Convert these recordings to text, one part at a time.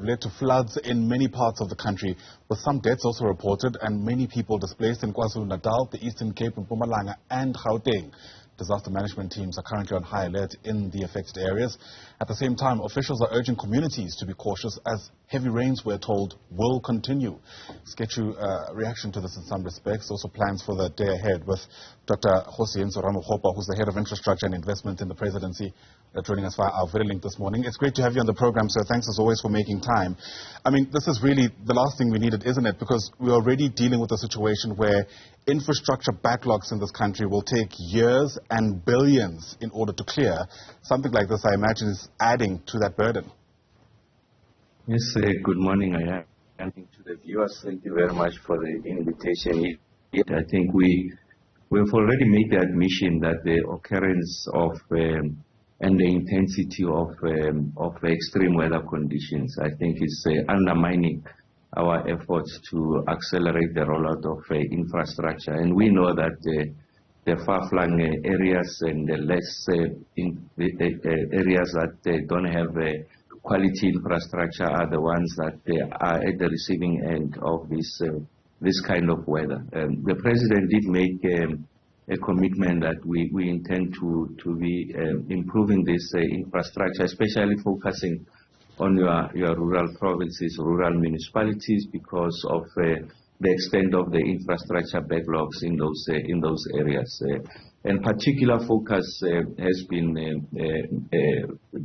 led to floods in many parts of the country, with some deaths also reported and many people displaced in KwaZulu-Natal, the Eastern Cape, Mpumalanga and Gauteng. Disaster management teams are currently on high alert in the affected areas. At the same time, officials are urging communities to be cautious as heavy rains, we're told, will continue. Sketchy reaction to this in some respects. Also plans for the day ahead with Dr. Kgosientso Ramokgopa, who's the head of infrastructure and investment in the presidency, joining us via our video link this morning. It's great to have you on the program, sir. Thanks as always for making time. I mean, this is really the last thing we needed, isn't it? Because we're already dealing with a situation where infrastructure backlogs in this country will take years and billions in order to clear. Something like this, I imagine, is adding to that burden. Yes, good morning. I am to the viewers. Thank you very much for the invitation. I think we've already made the admission that the occurrence of and the intensity of extreme weather conditions, I think, is undermining our efforts to accelerate the rollout of infrastructure. And we know that the far-flung areas and the less areas that don't have quality infrastructure are the ones that are at the receiving end of this kind of weather. The President did make a commitment that we intend to be improving this infrastructure, especially focusing on your rural provinces, rural municipalities, because of the extent of the infrastructure backlogs in those areas. And particular focus has been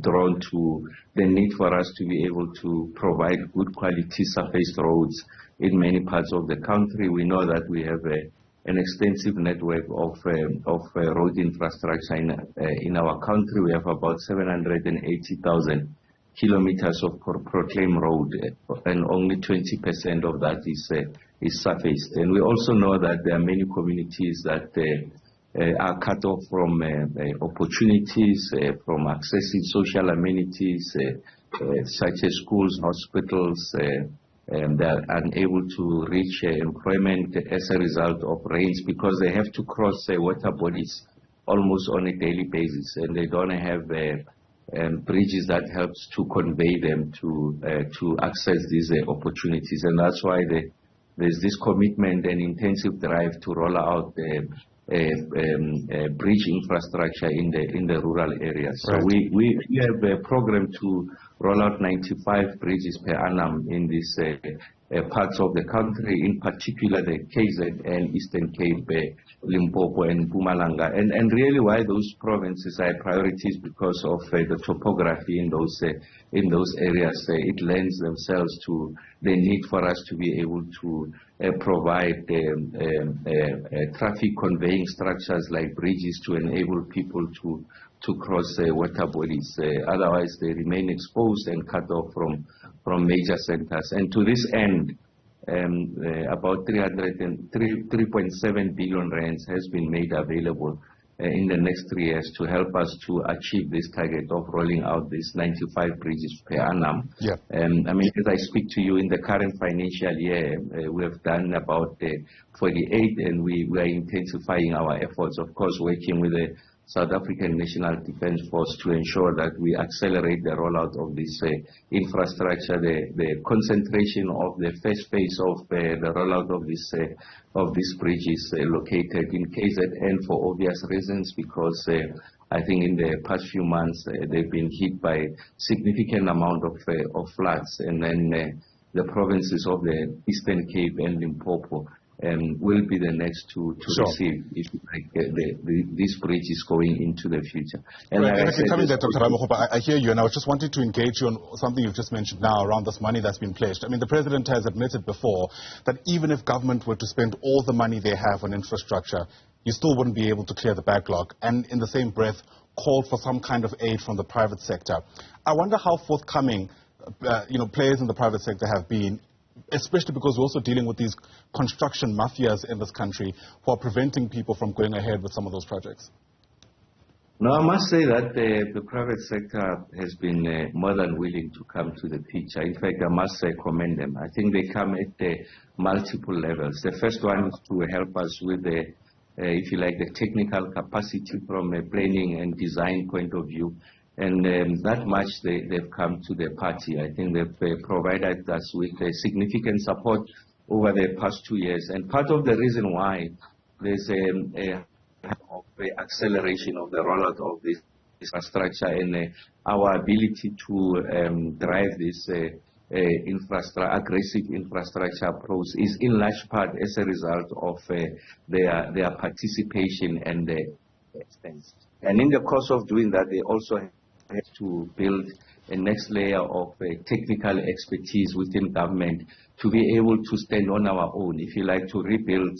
drawn to the need for us to be able to provide good quality surface roads in many parts of the country. We know that we have an extensive network of road infrastructure in our country. We have about 780,000 kilometers of proclaimed road, and only 20% of that is surfaced. And we also know that there are many communities that are cut off from opportunities, from accessing social amenities such as schools, hospitals. They are unable to reach employment as a result of rains because they have to cross water bodies almost on a daily basis, and they don't have bridges that helps to convey them to access these opportunities. And that's why there's this commitment and intensive drive to roll out bridge infrastructure in the rural areas. Right. So we have a program to roll out 95 bridges per annum in these parts of the country, in particular the KZN and Eastern Cape, Limpopo and Mpumalanga. And really why those provinces are priorities because of the topography in those areas. It lends themselves to the need for us to be able to provide traffic conveying structures like bridges to enable people to cross water bodies. Otherwise, they remain exposed and cut off from major centers. And to this end, about 3.7 billion rands has been made available in the next 3 years to help us to achieve this target of rolling out these 95 bridges per annum. Yeah. I mean, as I speak to you, in the current financial year, we have done about 48, and we are intensifying our efforts, of course, working with the South African National Defence Force to ensure that we accelerate the rollout of this infrastructure. The concentration of the first phase of the rollout of this bridge is located in KZN for obvious reasons, because I think in the past few months they've been hit by significant amount of floods, and then the provinces of the Eastern Cape and Limpopo will be the next to receive, if you like, this bridge is going into the future. And right. Coming there, Dr. Ramokgopa, I hear you, and I was just wanting to engage you on something you've just mentioned now around this money that's been pledged. I mean, the President has admitted before that even if government were to spend all the money they have on infrastructure, you still wouldn't be able to clear the backlog, and in the same breath called for some kind of aid from the private sector. I wonder how forthcoming players in the private sector have been, especially because we're also dealing with these construction mafias in this country who are preventing people from going ahead with some of those projects. No, I must say that the private sector has been more than willing to come to the picture. In fact, I must commend them. I think they come at multiple levels. The first one is to help us with if you like, the technical capacity from a planning and design point of view. that much they've come to the party. I think they've provided us with significant support over the past 2 years. And part of the reason why there's a acceleration of the rollout of this infrastructure and our ability to drive this aggressive infrastructure approach is in large part as a result of their participation and their expense. And in the course of doing that, they also have to build a next layer of technical expertise within government to be able to stand on our own, if you like, to rebuild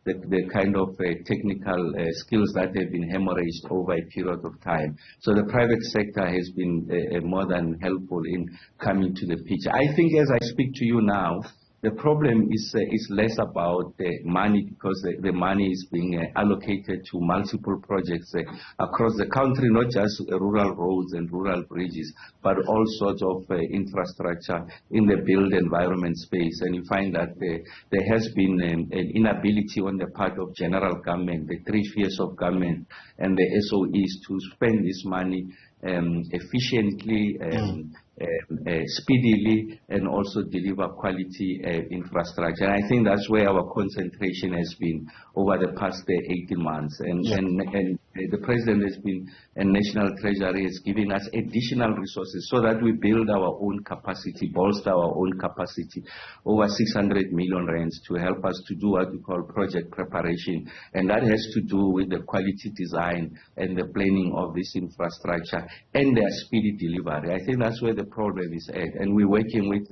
the kind of technical skills that have been hemorrhaged over a period of time. So the private sector has been more than helpful in coming to the picture. I think as I speak to you now, the problem is less about the money, because the money is being allocated to multiple projects across the country, not just rural roads and rural bridges, but all sorts of infrastructure in the built environment space. And you find that there has been an inability on the part of general government, the three spheres of government and the SOEs to spend this money efficiently, speedily, and also deliver quality infrastructure. And I think that's where our concentration has been over the past 18 months. And the President has been, and National Treasury has given us additional resources so that we build our own capacity, bolster our own capacity, over 600 million rands to help us to do what we call project preparation. And that has to do with the quality design and the planning of this infrastructure and their speedy delivery. I think that's where the problem is at. And we're working with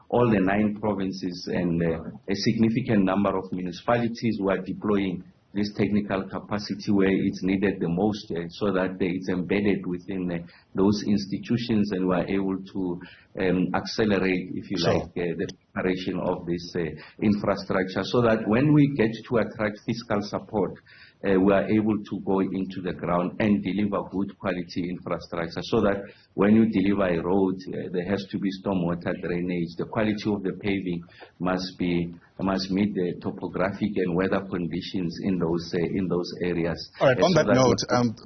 all the 9 provinces and a significant number of municipalities who are deploying this technical capacity where it's needed the most, so that it's embedded within those institutions, and we're able to accelerate, if you like, the preparation of this infrastructure, so that when we get to attract fiscal support, we are able to go into the ground and deliver good quality infrastructure, so that when you deliver a road, there has to be stormwater drainage. The quality of the paving must meet the topographic and weather conditions in those areas. All right. On that note,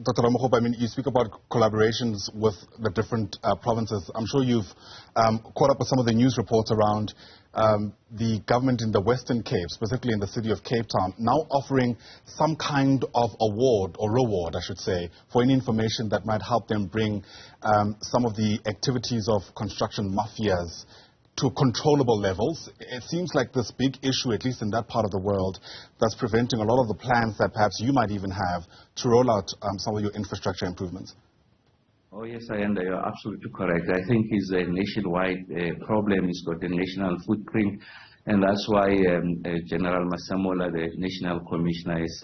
Dr. Ramokgopa, I mean, you speak about collaborations with the different provinces. I'm sure you've caught up with some of the news reports around the government in the Western Cape, specifically in the city of Cape Town, now offering some kind of award, or reward, I should say, for any information that might help them bring some of the activities of construction mafias to controllable levels. It seems like this big issue, at least in that part of the world, that's preventing a lot of the plans that perhaps you might even have to roll out some of your infrastructure improvements. Oh yes, you're absolutely correct. I think it's a nationwide problem. It's got a national footprint, and that's why General Masamola, the National Commissioner, has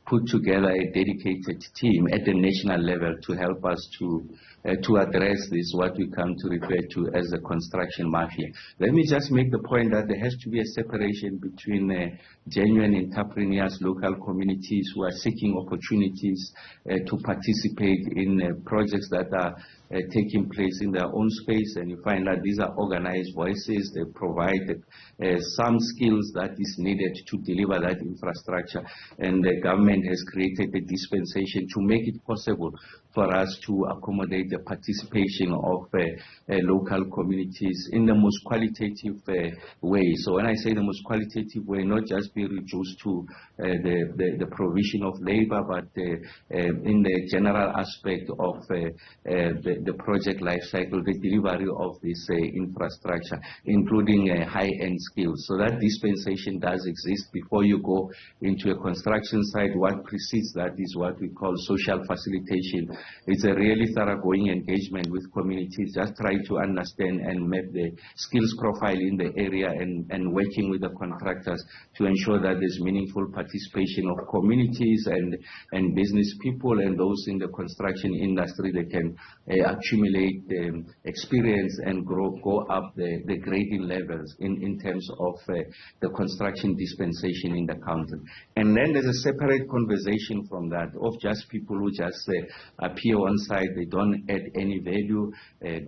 put together a dedicated team at the national level to help us to address this, what we come to refer to as the construction mafia. Let me just make the point that there has to be a separation between genuine entrepreneurs, local communities who are seeking opportunities to participate in projects that are taking place in their own space, and you find that these are organized voices. They provide some skills that is needed to deliver that infrastructure, and the government has created a dispensation to make it possible for us to accommodate the participation of local communities in the most qualitative way. So when I say the most qualitative way, not just be reduced to the provision of labor, but in the general aspect of the project life cycle, the delivery of this infrastructure, including high-end skills. So that dispensation does exist before you go into a construction site. What precedes that is what we call social facilitation. It's a really thoroughgoing engagement with communities, just trying to understand and map the skills profile in the area, and working with the contractors to ensure that there's meaningful participation of communities and business people and those in the construction industry that can accumulate experience and go up the grading levels in terms of the construction dispensation in the country. And then there's a separate conversation from that of just people who just appear on site. They don't add any value.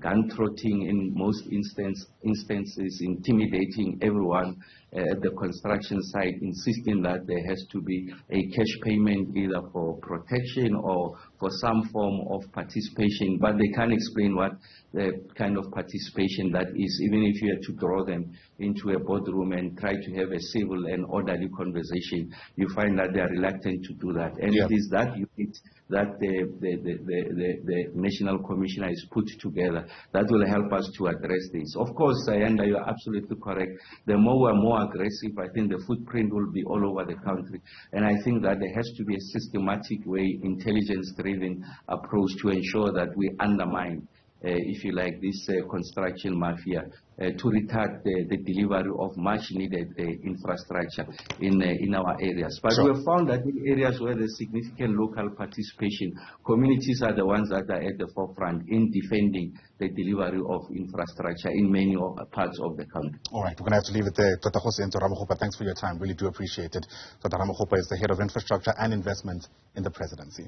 Gun trotting in most instances, intimidating everyone at the construction site, insisting that there has to be a cash payment either for protection or for some form of participation, but they can't explain what the kind of participation that is. Even if you had to draw them into a boardroom and try to have a civil and orderly conversation, you find that they are reluctant to do that. And it is that unit that the National Commissioner has put together that will help us to address this. Of course, Sayanda, you are absolutely correct. The more we're more aggressive, I think the footprint will be all over the country. And I think that there has to be a systematic way, intelligence-driven approach to ensure that we undermine, if you like, this construction mafia to retard the delivery of much-needed infrastructure in our areas. But we have found that in areas where there's significant local participation, communities are the ones that are at the forefront in defending the delivery of infrastructure in many parts of the country. All right, we're going to have to leave it there. Dr. Kgosientso Ramokgopa, thanks for your time. Really do appreciate it. Dr. Ramokgopa is the Head of Infrastructure and Investment in the Presidency.